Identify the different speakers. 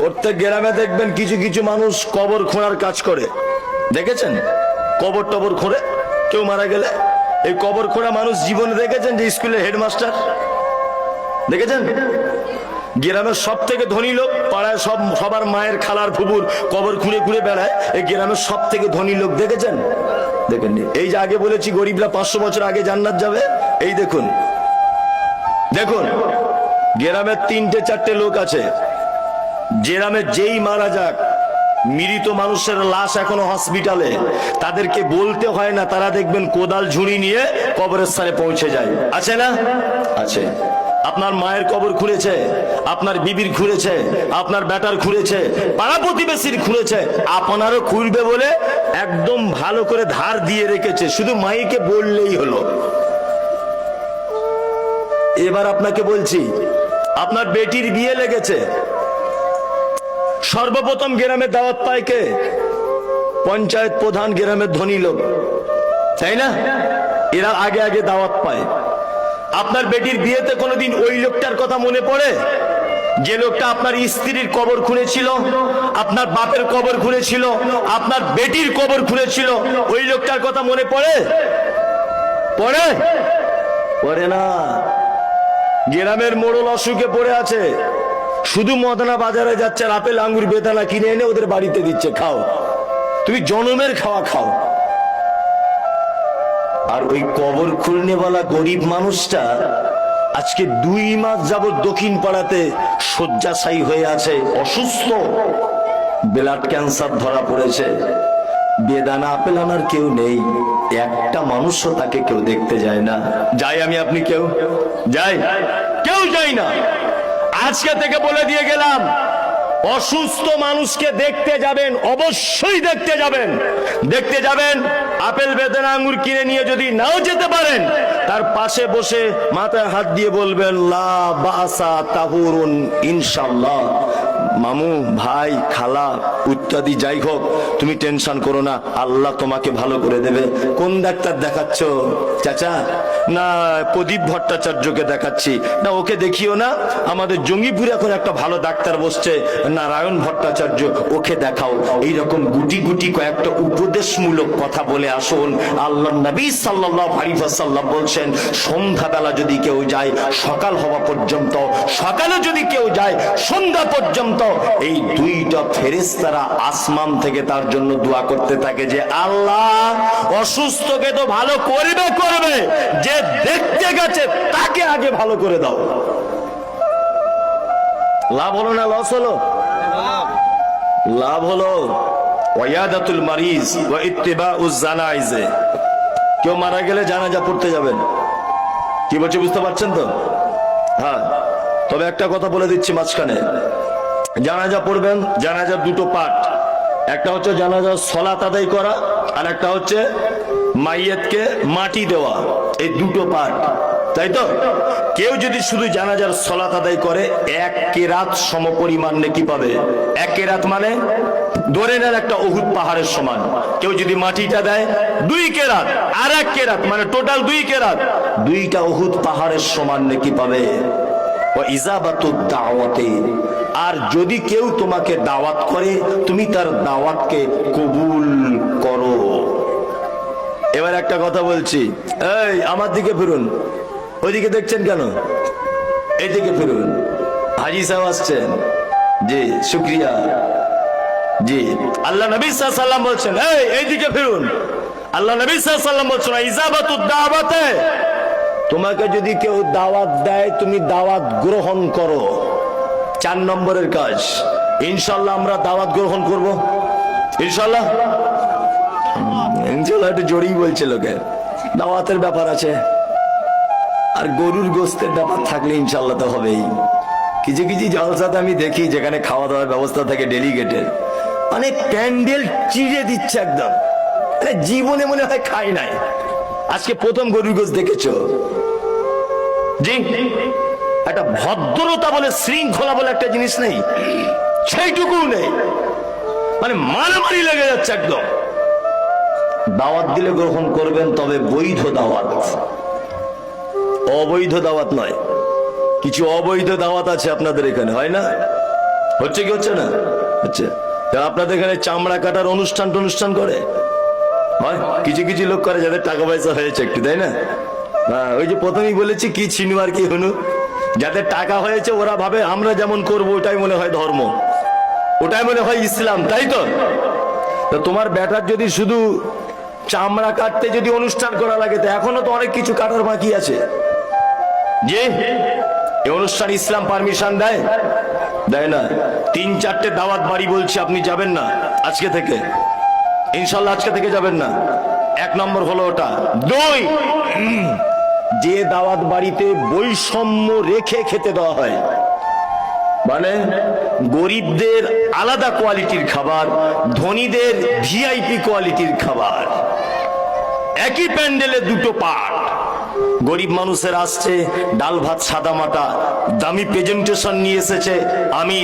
Speaker 1: প্রত্যেক গ্রামে দেখবেন কিছু কিছু মানুষ কবর খোঁড়ার কাজ করে, দেখেছেন? কবর টবর খোঁড়ে, কেউ মারা গেলে এই কবর খোঁড়া মানুষ জীবনে দেখেছেন? যে স্কুলের হেডমাস্টার দেখেছেন? গ্রামের সব থেকে ধনী লোক, পাড়ায় সবার মায়ের খালার ফুবুর কবর খুঁড়ে খুঁড়ে বেড়ায়, এই গ্রামের সব থেকে ধনী লোক দেখেছেন? দেখেননি? এই যে আগে বলেছি গরিবরা 500 বছর আগে জান্নাত যাবে, এই দেখুন দেখুন গ্রামের 3-4টে লোক আছে, গ্রামে যেই মারা যাক, মৃত মানুষের লাশ এখনো হসপিটালে, তাদেরকে বলতে হয় না, তারা দেখবেন কোদাল ঝুড়ি নিয়ে কবরের স্থানে পৌঁছে যায়। আছে না? আছে। আপনার মায়ের কবর খুঁড়েছে, আপনার বিবির খুঁড়েছে, আপনার বেটার খুঁড়েছে, পাড়া প্রতিবেশীর খুঁড়েছে, আপনারও খুঁড়বে বলে একদম ভালো করে ধার দিয়ে রেখেছে, শুধু মাইকে বললেই হলো। এবার আপনাকে বলছি, আপনার বেটির বিয়ে লেগেছে, সর্বপ্রথম গ্রামে দাওয়াত পায় কে? পঞ্চায়েত প্রধান, গ্রামের ধনী লোক, তাই না? এরা আগে আগে দাওয়াত পায়। আপনার বেটির বিয়েতে কোনোদিন ওই লোকটার কথা মনে পড়ে যে লোকটা আপনার স্ত্রীর কবর খুঁড়েছিল, আপনার বাপের কবর খুঁড়েছিল, আপনার বেটির কবর খুঁড়েছিল? ওই লোকটার কথা মনে পড়ে? পড়ে? পড়ে না। গ্রামের মোড়ল অসুখে পড়ে আছে, শুধু মদনা বাজারে যাচ্ছে, আপেল আঙ্গুর বেদানা কিনে এনে ওদের বাড়িতে দিচ্ছে, খাও, তুমি জনমের খাওয়া খাও। আর ওই কবর খুলনেওয়ালা গরিব মানুষটা আজকে 2 মাস যাবত দক্ষিণ পাড়াতে শয্যাশায়ী হয়ে আছে, অসুস্থ, ব্লাড ক্যান্সার ধরা পড়েছে, বেদানা আপেল আনার কেউ নেই, একটা মানুষও তাকে কেউ দেখতে যায় না। যাই আমি আপনি কেউ যাই? কেউ যাই না। আজকে থেকে বলে দিয়ে গেলাম, অসুস্থ মানুষকে দেখতে যাবেন, অবশ্যই দেখতে যাবেন। দেখতে যাবেন, আপেল বেদানা আঙ্গুর কিনে নিয়ে যদি নাও যেতে পারেন, তার পাশে বসে মাথায় হাত দিয়ে বলবেন লা বাসা তাহুরুন ইনশাআল্লাহ। মামু, ভাই, খালা ইত্যাদি যাই হোক, তুমি টেনশন করো না, আল্লাহ তোমাকে ভালো করে দেবে। কোন ডাক্তার দেখাচ্ছ চাচা? না, প্রদীপ ভট্টাচার্যকে দেখাচ্ছি। না, ওকে দেখিও না, আমাদের জঙ্গিপুরে এখন একটা ভালো ডাক্তার বসছে, নারায়ণ ভট্টাচার্য, ওকে দেখাও। এইরকম গুটি গুটি কয়েকটা উপদেশমূলক কথা বলে আসুন। আল্লাহর নবী সাল্লাল্লাহু আলাইহি ওয়াসাল্লাম বলছেন, সন্ধ্যাবেলা যদি কেউ যায় সকাল হওয়া পর্যন্ত, সকালে যদি কেউ যায় সন্ধ্যা পর্যন্ত, এই 2টা ফেরেশতারা আসমান থেকে তার জন্য দোয়া করতে থাকে যে আল্লাহ অসুস্থকে তো ভালো করবে করবে, যে দেখতে গেছে তাকে আগে ভালো করে দাও। লাভ হলো না লস হলো? লাভ হলো। ওয়ায়াদাতুল মারিজ ওয়া ইত্তিবাউজ জানাইজ। কেউ মারা গেলে জানাজা পড়তে যাবেন। কি বলছে বুঝতে পারছেন তো? হ্যাঁ, তবে একটা কথা বলে দিচ্ছি মাঝখানে, জানাজা পড়বেন, জানাজার 2টো পার্ট, একটা হচ্ছে জানাজার সালাত আদায় করা, আর একটা হচ্ছে মাইয়াতকে মাটি দেওয়া। এই 2টো পার্ট, তাই তো? কেউ যদি শুধু জানাজার সালাত আদায় করে 1 কেরাত সমপরিমাণ নেকি পাবে। 1 কেরাত মানে ধরে নেন একটা উহুদ পাহাড়ের সমান। কেউ যদি মাটিটা দেয় 2 কেরাত, আর 1 কেরাত মানে টোটাল 2 কেরাত, 2টা উহুদ পাহাড়ের সমান নেকি পাবে। ও ইজাবাতুদ দাওয়াতে, আর যদি কেউ তোমাকে দাওয়াত করে তুমি তার দাওয়াতকে কবুল করো। এবার একটা কথা বলছি, এই আমার দিকে ফিরুন। ওইদিকে দেখছেন কেন? এইদিকে ফিরুন। হাজী সাহেব আসছেন। জি, শুকরিয়া। জি, আল্লাহ নবী সাল্লাল্লাহু আলাইহি ওয়াসাল্লাম বলছেন, এইদিকে ফিরুন। আল্লাহ নবী সাল্লাল্লাহু আলাইহি ওয়াসাল্লাম বলছেন, ইজাবাতুদ দাওয়াতে, তোমাকে যদি কেউ দাওয়াত দেয় তুমি দাওয়াত গ্রহণ করো। 4 নম্বরের কাজ। ইনশাআল্লাহ আমরা দাওয়াত গ্রহণ করব। ইনশাআল্লাহ। ইনশাআল্লাহ একটু জোরেই বলছে লোকে, দাওয়াতের ব্যাপার আছে, আর গরুর গোস্তের ব্যাপার থাকলে ইনশাআল্লাহ তো হবেই। কিছু কিছু জলসাতে আমি দেখি যেখানে খাওয়া দাওয়ার ব্যবস্থা থাকে ডেলিগেটেড, মানে প্যান্ডেল চিড়ে দিচ্ছে একদম, মানে জীবনে মনে হয় খাই নাই। আজকে প্রথম গরুর গোস্ত দেখেছো? জি, একটা ভদ্রতা বলে, শৃঙ্খলা বলে একটা জিনিস নেই, সেইটুকু নেই, মানে মারামারি লেগে যাচ্ছে একদম। দাওয়াত দিলে গ্রহণ করবেন, তবে বৈধ দাওয়াত, অবৈধ দাওয়াত নয়। কিছু অবৈধ দাওয়াত আছে আপনাদের এখানে, হয় না? হচ্ছে কি হচ্ছে না? আচ্ছা, আপনাদের এখানে চামড়া কাটার অনুষ্ঠান করে হয়? কিছু কিছু লোক করে যাদের টাকা পয়সা হয়েছে একটু, তাই না? হ্যাঁ, ওই যে প্রথমেই বলেছি কি ছিনু আর কি হুনু, যাদের টাকা হয়েছে ওরা ভাবে আমরা যেমন করবো ওটাই মনে হয় ধর্ম, ওটাই মনে হয় ইসলাম, তাই তো? তো তোমার ব্যাটার যদি শুধু চামড়া কাটতে যদি অনুষ্ঠান করা লাগে, তো এখনো তো অনেক কিছু কাটার বাকি আছে। যে এই অনুষ্ঠান ইসলাম পারমিশন দেয়? দেয় না। 3-4টে দাওয়াত বাড়ি বলছি, আপনি যাবেন না আজকে থেকে, ইনশাল্লাহ আজকে থেকে যাবেন না। 1 নম্বর হলো ওটা। 2, যে দাওয়াত বাড়িতে বৈষম্য রেখে খেতে দেওয়া হয়, মানে গরিবদের আলাদা কোয়ালিটির খাবার, ধনীদের ভিআইপি কোয়ালিটির খাবার, একই প্যান্ডেলে 2টো পার্ট। গরিব মানুষের আসছে ডাল ভাত সাদা মাটা, দামি প্রেজেন্টেশন নিয়ে এসেছে, আমি